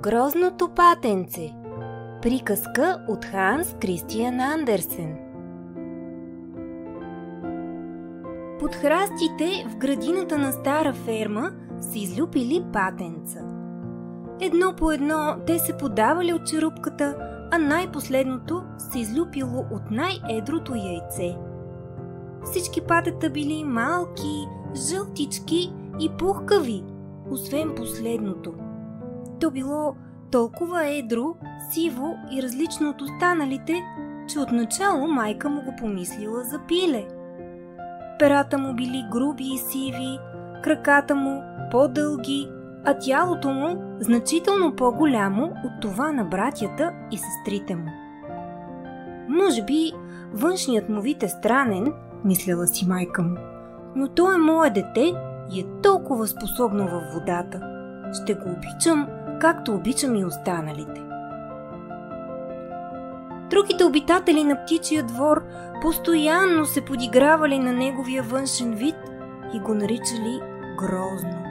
Грозното патенце. Приказка от Ханс Кристиан Андерсен. Под храстите в градината на стара ферма се излюпили патенца. Едно по едно те се подавали от черупката, а най-последното се излюпило от най-едрото яйце. Всички патета били малки, жълтички и пухкави, освен последното. То било толкова едро, сиво и различно от останалите, че отначало майка му го помислила за пиле. Перата му били груби и сиви, краката му по-дълги, а тялото му значително по-голямо от това на братята и сестрите му. Може би външният му вид е странен, мислела си майка му, но той е мое дете и е толкова способно във водата. Ще го обичам, както обичам и останалите. Другите обитатели на птичия двор постоянно се подигравали на неговия външен вид и го наричали грозно.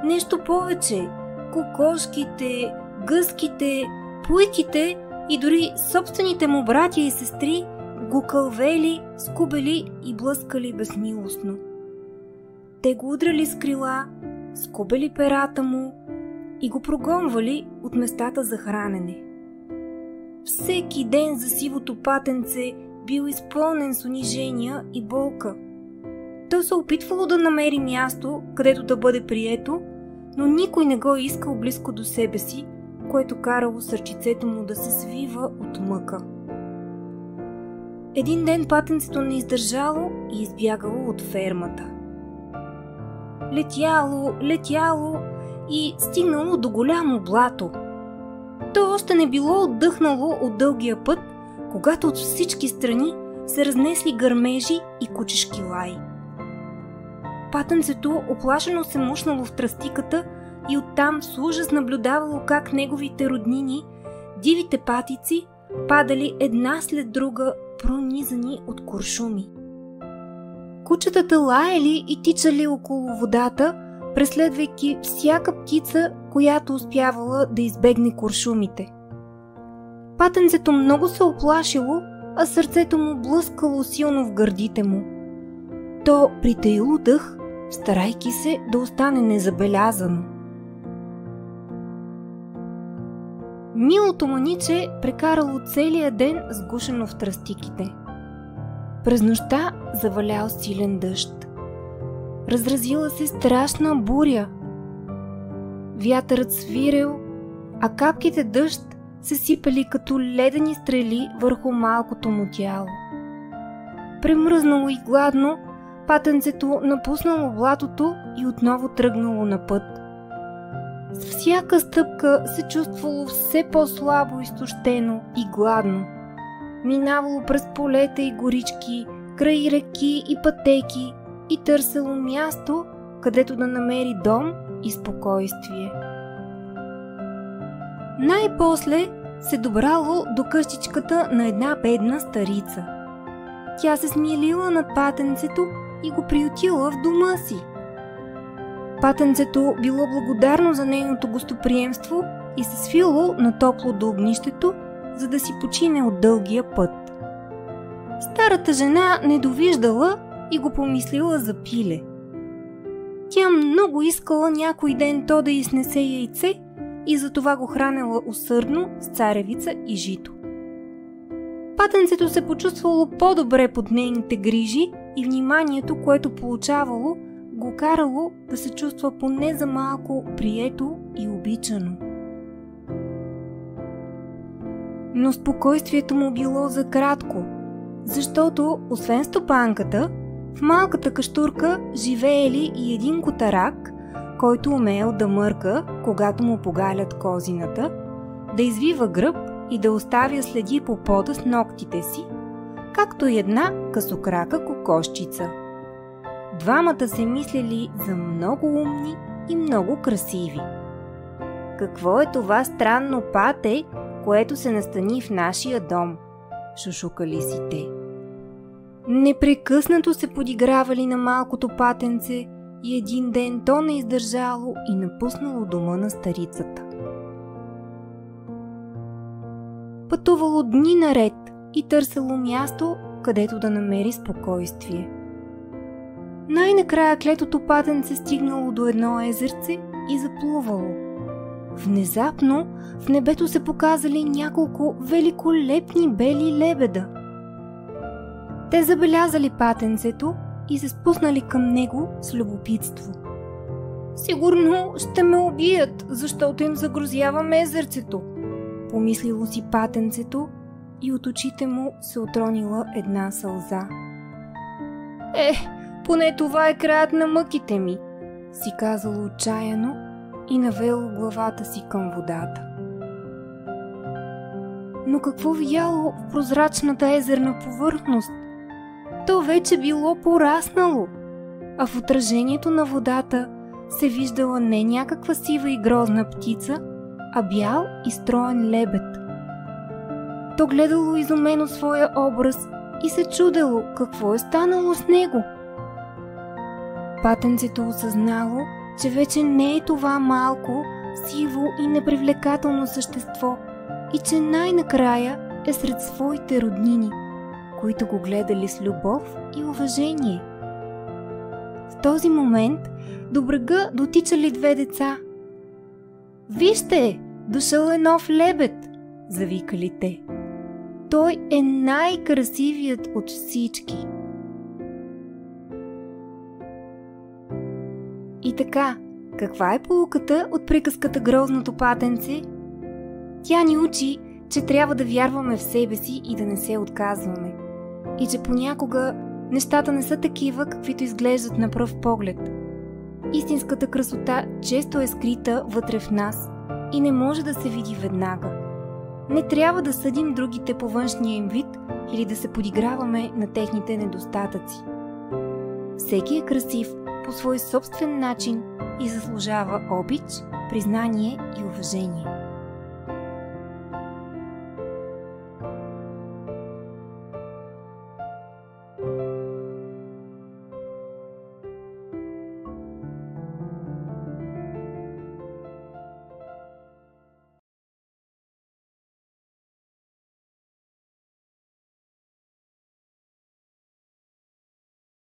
Нещо повече, кокошките, гъските, пуйките и дори собствените му братя и сестри го кълвели, скубели и блъскали безмилостно. Те го удрали с крила, скубели перата му и го прогонвали от местата за хранене. Всеки ден за сивото патенце бил изпълнен с унижения и болка. Той се опитвало да намери място, където да бъде прието, но никой не го искал близко до себе си, което карало сърчицето му да се свива от мъка. Един ден патенцето не издържало и избягало от фермата. Летяло и стигнало до голямо блато. То още не било отдъхнало от дългия път, когато от всички страни се разнесли гърмежи и кучешки лай. Патенцето оплашено се мушнало в тръстиката и оттам с ужас наблюдавало как неговите роднини, дивите патици, падали една след друга, пронизани от куршуми. Кучетата лаяли и тичали около водата, преследвайки всяка птица, която успявала да избегне куршумите. Патенцето много се оплашило, а сърцето му блъскало силно в гърдите му. То притаило дъх, старайки се да остане незабелязано. Милото маниче прекарало целия ден сгушено в тръстиките. През нощта завалял силен дъжд. Разразила се страшна буря. Вятърът свирел, а капките дъжд се сипали като ледени стрели върху малкото му тяло. Премръзнало и гладно, патенцето напуснало блатото и отново тръгнало на път. С всяка стъпка се чувствало все по-слабо, изтощено и гладно. Минавало през полета и горички, край реки и пътеки и търсело място, където да намери дом и спокойствие. Най-после се добрало до къщичката на една бедна старица. Тя се смилила над патенцето и го приютила в дома си. Патенцето било благодарно за нейното гостоприемство и се свило на топло до огнището, за да си почине от дългия път. Старата жена не довиждала и го помислила за пиле. Тя много искала някой ден то да изнесе яйце и затова го хранела усърдно с царевица и жито. Патенцето се почувствало по-добре под нейните грижи и вниманието, което получавало, го карало да се чувства поне за малко прието и обичано. Но спокойствието му било за кратко, защото освен стопанката, в малката къщурка живеели и един котарак, който умеел да мърка, когато му погалят козината, да извива гръб и да оставя следи по пода с ногтите си, както и една късокрака кокошчица. Двамата се мислели за много умни и много красиви. Какво е това странно пате, което се настани в нашия дом? Шушукали си те. Непрекъснато се подигравали на малкото патенце и един ден то не издържало и напуснало дома на старицата. пътувало дни наред и търсело място, където да намери спокойствие. Най-накрая клетото патенце стигнало до едно езерце и заплувало. Внезапно в небето се показали няколко великолепни бели лебеда. Те забелязали патенцето и се спуснали към него с любопитство. Сигурно ще ме убият, защото им загрозявам езерцето, помислило си патенцето и от очите му се отронила една сълза. Поне това е краят на мъките ми, си казало отчаяно и навело главата си към водата. Но какво видяло в прозрачната езерна повърхност? То вече било пораснало, а в отражението на водата се виждала не някаква сива и грозна птица, а бял и строен лебед. То гледало изумено своя образ и се чудело какво е станало с него. Патенцето осъзнало, че вече не е това малко, сиво и непривлекателно същество и че най-накрая е сред своите роднини, които го гледали с любов и уважение. В този момент до брега дотичали две деца. „Вижте, дошъл е нов лебед!“ завикали те. „Той е най-красивият от всички!“ И така, каква е поуката от приказката Грозното патенце? Тя ни учи, че трябва да вярваме в себе си и да не се отказваме. И че понякога нещата не са такива, каквито изглеждат на пръв поглед. Истинската красота често е скрита вътре в нас и не може да се види веднага. Не трябва да съдим другите по външния им вид или да се подиграваме на техните недостатъци. Всеки е красив по свой собствен начин и заслужава обич, признание и уважение.